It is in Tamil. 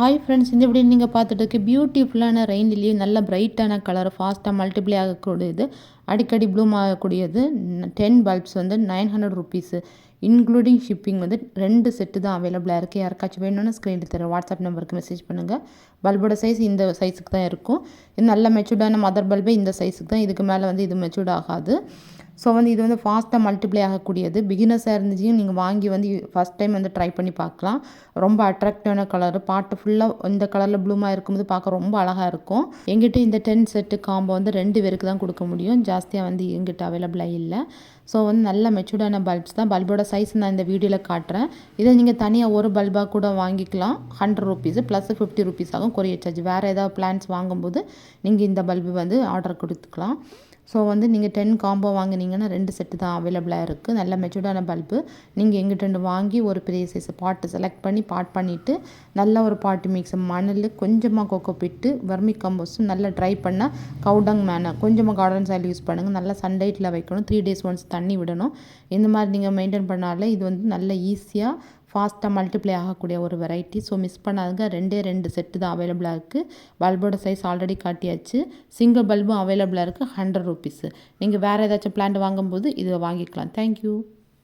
ஹாய் ஃப்ரெண்ட்ஸ், இந்த வீடியோ நீங்கள் பார்த்துட்டு இருக்க பியூட்டிஃபுல்லான ரெயின் லில்லி, நல்ல பிரைட்டான கலர், ஃபாஸ்ட்டாக மல்டிப்ளை ஆகக்கூடியது, அடிக்கடி ப்ளூம் ஆகக்கூடியது. 10 பல்ப்ஸ் வந்து 900 ருபீஸு, இன்க்ளூடிங் ஷிப்பிங் வந்து 2 செட்டு தான் அவைலபிளாக இருக்குது. யாருக்காச்சும் வேணும்னா ஸ்க்ரீனில் தர வாட்ஸ்அப் நம்பருக்கு மெசேஜ் பண்ணுங்கள். பல்போட சைஸ் இந்த சைஸுக்கு தான் இருக்கும். இது நல்ல மெச்சூர்டான மதர் பல்பே இந்த சைஸுக்கு தான். இதுக்கு மேலே வந்து இது மெச்சூர்ட் ஆகாது. ஸோ வந்து இது வந்து ஃபாஸ்ட்டாக மல்டிப்ளை ஆகக்கூடியது. பிகினர்ஸாக இருந்துச்சும் நீங்கள் வாங்கி வந்து ஃபஸ்ட் டைம் வந்து ட்ரை பண்ணி பார்க்கலாம். ரொம்ப அட்ராக்டிவான கலரு, பாட்டு ஃபுல்லாக இந்த கலரில் ப்ளூமாக இருக்கும்போது பார்க்க ரொம்ப அழகாக இருக்கும். எங்கிட்ட இந்த 10 செட்டு காம்போ வந்து 2 பேருக்கு தான் கொடுக்க முடியும். ஜாஸ்தியாக வந்து எங்கிட்ட அவைலபிளாக இல்லை. ஸோ வந்து நல்ல மெச்சூர்டான பல்ப்ஸ் தான். பல்போட சைஸ் நான் இந்த வீடியோவில் காட்டுறேன். இதை நீங்கள் தனியாக ஒரு பல்பாக கூட வாங்கிக்கலாம். 100 ருபீஸு ப்ளஸ் 50 ருபீஸ் ஆகும் கொரியர் சார்ஜ். வேறு ஏதாவது பிளான்ஸ் வாங்கும்போது நீங்கள் இந்த பல்பு வந்து ஆர்டர் கொடுத்துக்கலாம். ஸோ வந்து நீங்கள் 10 காம்போ வாங்கினீங்கன்னா 2 செட்டு தான் அவைலபிளாக இருக்குது. நல்ல மெச்சூர்டான பல்பு. நீங்கள் எங்கிட்ட வாங்கி ஒரு பெரிய சைஸ் பாட்டு செலக்ட் பண்ணி பாட் பண்ணிவிட்டு நல்ல ஒரு பாட்டு மிக்ஸ், மணல், கொஞ்சமாக கோகோ பிட்டு, வர்மி கம்போஸ்ட், நல்லா ட்ரை பண்ண கவுடங் மேனை, கொஞ்சமாக கார்டன் சாயில் யூஸ் பண்ணுங்கள். நல்லா சன்லைட்டில் வைக்கணும். 3 டேஸ் ஒன்ஸ் தண்ணி விடணும். இந்த மாதிரி நீங்கள் மெயின்டைன் பண்ணாலே இது வந்து நல்ல ஈஸியாக ஃபாஸ்ட்டாக மல்டிப்ளை ஆகக்கூடிய ஒரு வெரைட்டி. ஸோ மிஸ் பண்ணாதுங்க. 2 செட்டு தான் அவைலபிளாக இருக்குது. பல்போட சைஸ் ஆல்ரெடி காட்டியாச்சு. சிங்கிள் பல்பும் அவைலபிளாக இருக்குது. 100 ருபீஸு. நீங்கள் வேறு ஏதாச்சும் பிளான்ட் வாங்கும்போது இதை வாங்கிக்கலாம். தேங்க்யூ.